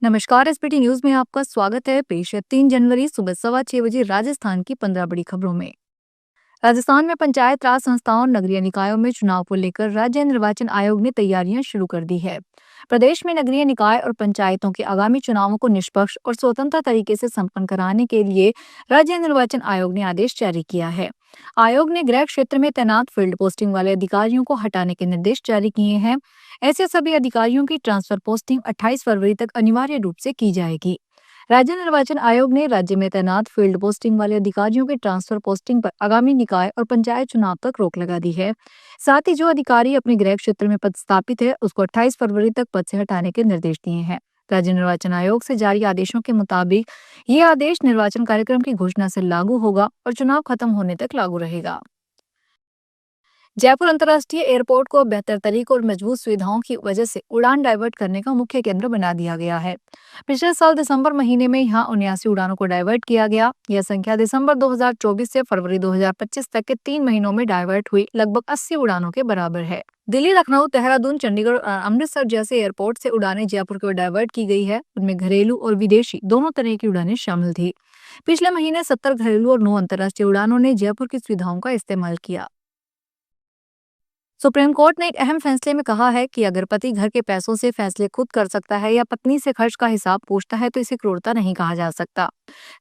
नमस्कार। SPT news में आपका स्वागत है। पेश है 3 जनवरी सुबह 6:15 राजस्थान की 15 बड़ी खबरों में। राजस्थान में पंचायत राज संस्थाओं और नगरीय निकायों में चुनाव को लेकर राज्य निर्वाचन आयोग ने तैयारियां शुरू कर दी है। प्रदेश में नगरीय निकाय और पंचायतों के आगामी चुनावों को निष्पक्ष और स्वतंत्र तरीके से संपन्न कराने के लिए राज्य निर्वाचन आयोग ने आदेश जारी किया है। आयोग ने गृह क्षेत्र में तैनात फील्ड पोस्टिंग वाले अधिकारियों को हटाने के निर्देश जारी किए हैं। ऐसे सभी अधिकारियों की ट्रांसफर पोस्टिंग 28 फरवरी तक अनिवार्य रूप से की जाएगी। राज्य निर्वाचन आयोग ने राज्य में तैनात फील्ड पोस्टिंग वाले अधिकारियों की ट्रांसफर पोस्टिंग पर आगामी निकाय और पंचायत चुनाव तक रोक लगा दी है। साथ ही जो अधिकारी अपने गृह क्षेत्र में पदस्थापित है उसको 28 फरवरी तक पद से हटाने के निर्देश दिए हैं। राज्य निर्वाचन आयोग से जारी आदेशों के मुताबिक ये आदेश निर्वाचन कार्यक्रम की घोषणा से लागू होगा और चुनाव खत्म होने तक लागू रहेगा। जयपुर अंतर्राष्ट्रीय एयरपोर्ट को बेहतर तरीकों और मजबूत सुविधाओं की वजह से उड़ान डाइवर्ट करने का मुख्य केंद्र बना दिया गया है। पिछले साल दिसंबर महीने में यहाँ 79 उड़ानों को डाइवर्ट किया गया। यह संख्या दिसंबर 2024 से फरवरी 2025 तक के 3 महीनों में डाइवर्ट हुई लगभग 80 उड़ानों के बराबर है। दिल्ली, लखनऊ, देहरादून, चंडीगढ़ और अमृतसर जैसे एयरपोर्ट से उड़ानें जयपुर की ओर डाइवर्ट की गई है। उनमें घरेलू और विदेशी दोनों तरह की उड़ानें शामिल थी। पिछले महीने 70 घरेलू और 9 अंतर्राष्ट्रीय उड़ानों ने जयपुर की सुविधाओं का इस्तेमाल किया। सुप्रीम कोर्ट ने एक अहम फैसले में कहा है कि अगर पति घर के पैसों से फैसले खुद कर सकता है या पत्नी से खर्च का हिसाब पूछता है तो इसे क्रूरता नहीं कहा जा सकता,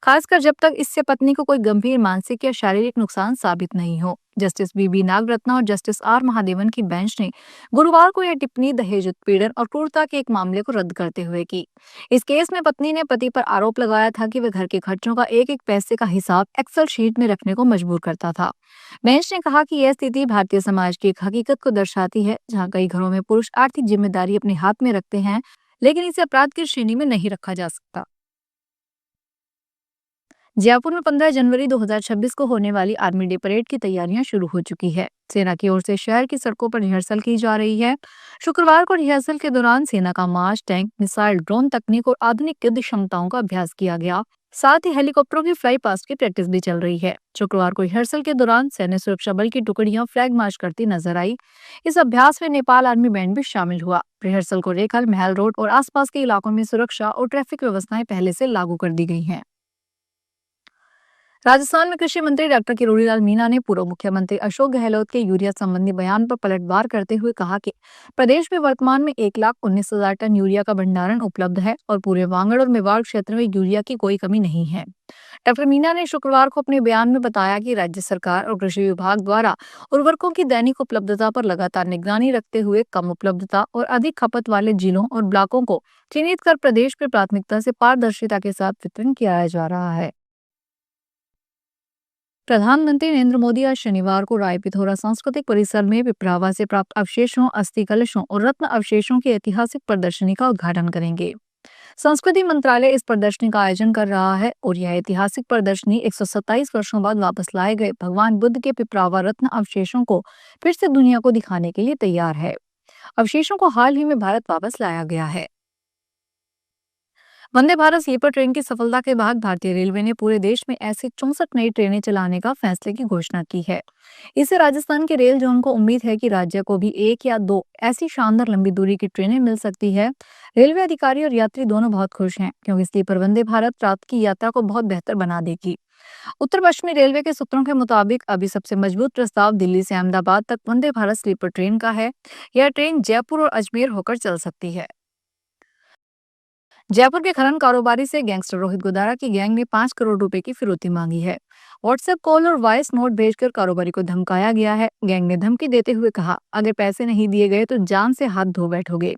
खासकर जब तक इससे पत्नी को कोई गंभीर मानसिक या शारीरिक नुकसान साबित नहीं हो। जस्टिस बीबी नागरत्ना और जस्टिस आर महादेवन की बेंच ने गुरुवार को यह टिप्पणी दहेज उत्पीड़न और क्रूरता के एक मामले को रद्द करते हुए की। इस केस में पत्नी ने पति पर आरोप लगाया था कि वह घर के खर्चों का एक एक पैसे का हिसाब एक्सेल शीट में रखने को मजबूर करता था। बेंच ने कहा कि यह स्थिति भारतीय समाज की एक हकीकत को दर्शाती है, जहां कई घरों में पुरुष आर्थिक जिम्मेदारी अपने हाथ में रखते हैं, लेकिन इसे अपराध की श्रेणी में नहीं रखा जा सकता। जयपुर में 15 जनवरी 2026 को होने वाली आर्मी डे परेड की तैयारियां शुरू हो चुकी है। सेना की ओर से शहर की सड़कों पर रिहर्सल की जा रही है। शुक्रवार को रिहर्सल के दौरान सेना का मार्च, टैंक, मिसाइल, ड्रोन तकनीक और आधुनिक युद्ध क्षमताओं का अभ्यास किया गया। साथ ही हेलीकॉप्टरों की फ्लाई पास्ट की प्रैक्टिस भी चल रही है। शुक्रवार को रिहर्सल के दौरान सैन्य सुरक्षा बल की टुकड़ियां फ्लैग मार्च करती नजर आई। इस अभ्यास में नेपाल आर्मी बैंड भी शामिल हुआ। रिहर्सल को लेकर महल रोड और आसपास के इलाकों में सुरक्षा और ट्रैफिक व्यवस्थाएं पहले से लागू कर दी गई हैं। राजस्थान में कृषि मंत्री डॉक्टर किरोड़ीलाल मीणा ने पूर्व मुख्यमंत्री अशोक गहलोत के यूरिया संबंधी बयान पर पलटवार करते हुए कहा कि प्रदेश में वर्तमान में 1,19,000 टन यूरिया का भंडारण उपलब्ध है और पूरे वागड़ और मेवाड़ क्षेत्र में यूरिया की कोई कमी नहीं है। डॉक्टर मीणा ने शुक्रवार को अपने बयान में बताया कि राज्य सरकार और कृषि विभाग द्वारा उर्वरकों की दैनिक उपलब्धता पर लगातार निगरानी रखते हुए कम उपलब्धता और अधिक खपत वाले जिलों और ब्लॉकों को चिन्हित कर प्रदेश में प्राथमिकता से पारदर्शिता के साथ वितरण किया जा रहा है। प्रधानमंत्री नरेंद्र मोदी आज शनिवार को राय पिथौरा सांस्कृतिक परिसर में पिपरावा से प्राप्त अवशेषों, अस्थि कलशों और रत्न अवशेषों की ऐतिहासिक प्रदर्शनी का उद्घाटन करेंगे। संस्कृति मंत्रालय इस प्रदर्शनी का आयोजन कर रहा है और यह ऐतिहासिक प्रदर्शनी 127 वर्षों बाद वापस लाए गए भगवान बुद्ध के पिपरावा रत्न अवशेषों को फिर से दुनिया को दिखाने के लिए तैयार है। अवशेषों को हाल ही में भारत वापस लाया गया है। वंदे भारत स्लीपर ट्रेन की सफलता के बाद भारतीय रेलवे ने पूरे देश में ऐसी 64 नई ट्रेनें चलाने का फैसले की घोषणा की है। इससे राजस्थान के रेल जोन को उम्मीद है कि राज्य को भी 1 या 2 ऐसी शानदार लंबी दूरी की ट्रेनें मिल सकती है। रेलवे अधिकारी और यात्री दोनों बहुत खुश हैं, क्योंकि स्लीपर वंदे भारत रात की यात्रा को बहुत बेहतर बना देगी। उत्तर पश्चिमी रेलवे के सूत्रों के मुताबिक अभी सबसे मजबूत प्रस्ताव दिल्ली से अहमदाबाद तक वंदे भारत स्लीपर ट्रेन का है। यह ट्रेन जयपुर और अजमेर होकर चल सकती है। जयपुर के खनन कारोबारी से गैंगस्टर रोहित गोदारा की गैंग ने 5 करोड़ रुपए की फिरौती मांगी है। व्हाट्सएप कॉल और वॉइस नोट भेजकर कारोबारी को धमकाया गया है। गैंग ने धमकी देते हुए कहा, अगर पैसे नहीं दिए गए तो जान से हाथ धो बैठोगे।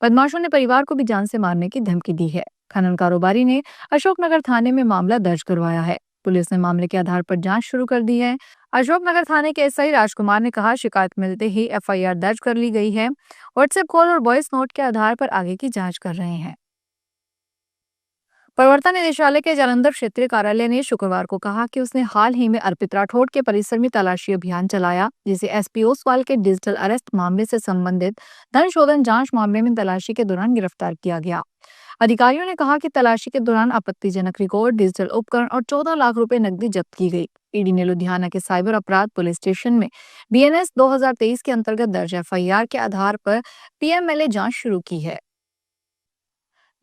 बदमाशों ने परिवार को भी जान से मारने की धमकी दी है। खनन कारोबारी ने अशोकनगर थाने में मामला दर्ज करवाया है। पुलिस ने मामले के आधार पर जांच शुरू कर दी है। अशोकनगर थाने के एसआई राजकुमार ने कहा, शिकायत मिलते ही एफआईआर दर्ज कर ली गई है। व्हाट्सएप कॉल और वॉइस नोट के आधार पर आगे की जांच कर रहे हैं। प्रवर्तन निदेशालय के जालंधर क्षेत्रीय कार्यालय ने शुक्रवार को कहा कि उसने हाल ही में अर्पित राठौड़ के परिसर में तलाशी अभियान चलाया, जिसे एसपी ओसवाल के डिजिटल अरेस्ट मामले से संबंधित धन शोधन जांच मामले में तलाशी के दौरान गिरफ्तार किया गया। अधिकारियों ने कहा कि तलाशी के दौरान आपत्तिजनक रिकॉर्ड, डिजिटल उपकरण और 14 लाख रुपए नकदी जब्त की गई। ईडी ने लुधियाना के साइबर अपराध पुलिस स्टेशन में बीएनएस 2023 के अंतर्गत दर्ज एफआईआर के आधार पर पीएमएलए जांच शुरू की है।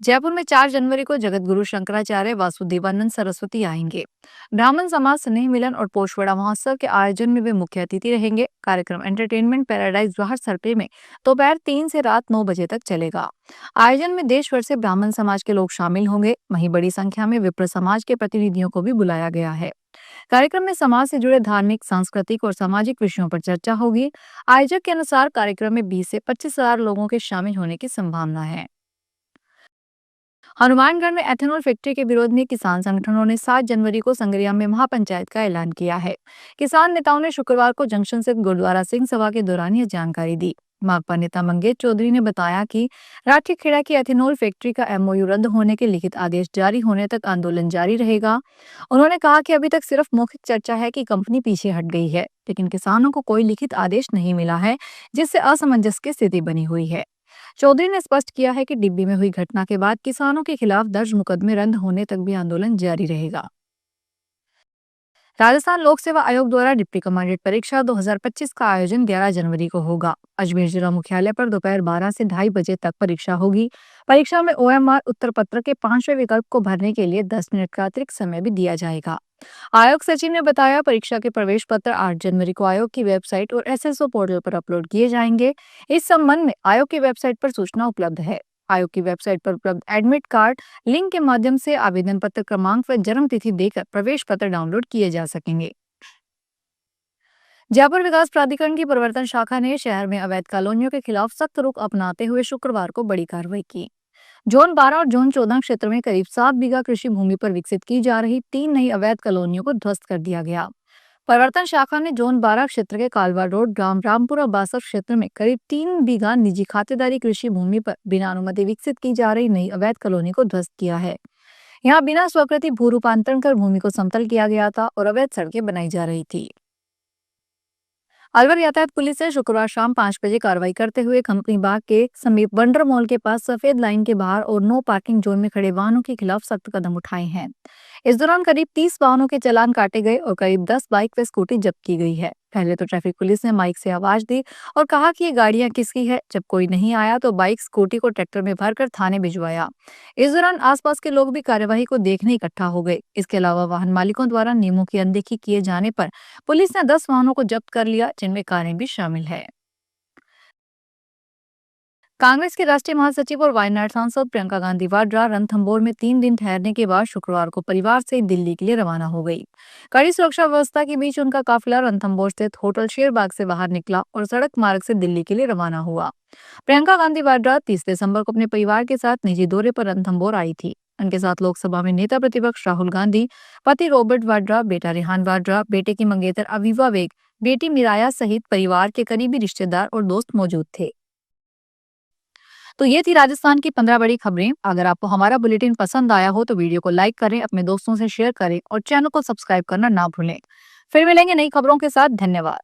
जयपुर में 4 जनवरी को जगत गुरु शंकराचार्य वासुदेवानंद सरस्वती आएंगे। ब्राह्मण समाज स्नेह मिलन और पोषवड़ा महोत्सव के आयोजन में वे मुख्य अतिथि रहेंगे। कार्यक्रम एंटरटेनमेंट पैराडाइज जवाहर सर्कल में दोपहर 3 से रात 9 बजे तक चलेगा। आयोजन में देश भर से ब्राह्मण समाज के लोग शामिल होंगे। वहीं बड़ी संख्या में विप्र समाज के प्रतिनिधियों को भी बुलाया गया है। कार्यक्रम में समाज से जुड़े धार्मिक, सांस्कृतिक और सामाजिक विषयों पर चर्चा होगी। आयोजक के अनुसार कार्यक्रम में 20 से 25,000 लोगों के शामिल होने की संभावना है। हनुमानगढ़ में एथेनॉल फैक्ट्री के विरोध में किसान संगठनों ने 7 जनवरी को संगरिया में महापंचायत का ऐलान किया है। किसान नेताओं ने शुक्रवार को जंक्शन स्थित गुरुद्वारा सिंह सभा के दौरान यह जानकारी दी। माकपा नेता मंगेश चौधरी ने बताया कि राठीखेड़ा की एथेनॉल फैक्ट्री का एमओयू रद्द होने के लिखित आदेश जारी होने तक आंदोलन जारी रहेगा। उन्होंने कहा कि अभी तक सिर्फ मौखिक चर्चा है कि कंपनी पीछे हट गई है, लेकिन किसानों को कोई लिखित आदेश नहीं मिला है, जिससे असमंजस की स्थिति बनी हुई है। चौधरी ने स्पष्ट किया है कि डिब्बी में हुई घटना के बाद किसानों के खिलाफ दर्ज मुकदमे रद्द होने तक भी आंदोलन जारी रहेगा। राजस्थान लोक सेवा आयोग द्वारा डिप्टी कमांडेंट परीक्षा 2025 का आयोजन 11 जनवरी को होगा। अजमेर जिला मुख्यालय पर दोपहर 12 से 2:30 बजे तक परीक्षा होगी। परीक्षा में ओएमआर उत्तर पत्र के 5वें विकल्प को भरने के लिए 10 मिनट का अतिरिक्त समय भी दिया जाएगा। आयोग सचिव ने बताया, परीक्षा के प्रवेश पत्र 8 जनवरी को आयोग की वेबसाइट और एसएसओ पोर्टल पर अपलोड किए जाएंगे। इस संबंध में आयोग की वेबसाइट पर सूचना उपलब्ध है। आयोग की वेबसाइट पर उपलब्ध एडमिट कार्ड लिंक के माध्यम से आवेदन पत्र क्रमांक व जन्म तिथि देकर प्रवेश पत्र डाउनलोड किए जा सकेंगे। जयपुर विकास प्राधिकरण की प्रवर्तन शाखा ने शहर में अवैध कॉलोनियों के खिलाफ सख्त रुख अपनाते हुए शुक्रवार को बड़ी कार्रवाई की। जोन 12 और जोन 14 क्षेत्र में करीब 7 बीघा कृषि भूमि पर विकसित की जा रही 3 नई अवैध कॉलोनियों को ध्वस्त कर दिया गया। प्रवर्तन शाखा ने जोन 12 क्षेत्र के कालवा रोड ग्राम रामपुरा बासर क्षेत्र में करीब 3 बीघा निजी खातेदारी कृषि भूमि पर बिना अनुमति विकसित की जा रही नई अवैध कॉलोनी को ध्वस्त किया है। यहाँ बिना स्वीकृति भू रूपांतरण कर भूमि को समतल किया गया था और अवैध सड़कें बनाई जा रही थी। अलवर यातायात पुलिस ने शुक्रवार शाम 5 बजे कार्रवाई करते हुए कंपनी बाग के समीप वंडर मॉल के पास सफेद लाइन के बाहर और नो पार्किंग जोन में खड़े वाहनों के खिलाफ सख्त कदम उठाए हैं। इस दौरान करीब 30 वाहनों के चालान काटे गए और करीब 10 बाइक व स्कूटी जब्त की गई है। पहले तो ट्रैफिक पुलिस ने माइक से आवाज दी और कहा कि ये गाड़ियां किसकी है। जब कोई नहीं आया तो बाइक स्कूटी को ट्रैक्टर में भरकर थाने भिजवाया। इस दौरान आसपास के लोग भी कार्यवाही को देखने इकट्ठा हो गए। इसके अलावा वाहन मालिकों द्वारा नियमों की अनदेखी किए जाने पर पुलिस ने 10 वाहनों को जब्त कर लिया, जिनमें कारें भी शामिल है। कांग्रेस के राष्ट्रीय महासचिव और वायनाड सांसद प्रियंका गांधी वाड्रा रणथंभौर में 3 दिन ठहरने के बाद शुक्रवार को परिवार से दिल्ली के लिए रवाना हो गई। कड़ी सुरक्षा व्यवस्था के बीच उनका काफिला रणथंभौर स्थित होटल शेरबाग से बाहर निकला और सड़क मार्ग से दिल्ली के लिए रवाना हुआ। प्रियंका गांधी वाड्रा 30 दिसंबर को अपने परिवार के साथ निजी दौरे पर रणथंभौर आई थी। उनके साथ लोकसभा में नेता प्रतिपक्ष राहुल गांधी, पति रॉबर्ट वाड्रा, बेटा रेहान वाड्रा, बेटे की मंगेतर अवीवा बेग, बेटी मिराया सहित परिवार के करीबी रिश्तेदार और दोस्त मौजूद थे। तो ये थी राजस्थान की 15 बड़ी खबरें। अगर आपको हमारा बुलेटिन पसंद आया हो तो वीडियो को लाइक करें, अपने दोस्तों से शेयर करें और चैनल को सब्सक्राइब करना ना भूलें। फिर मिलेंगे नई खबरों के साथ। धन्यवाद।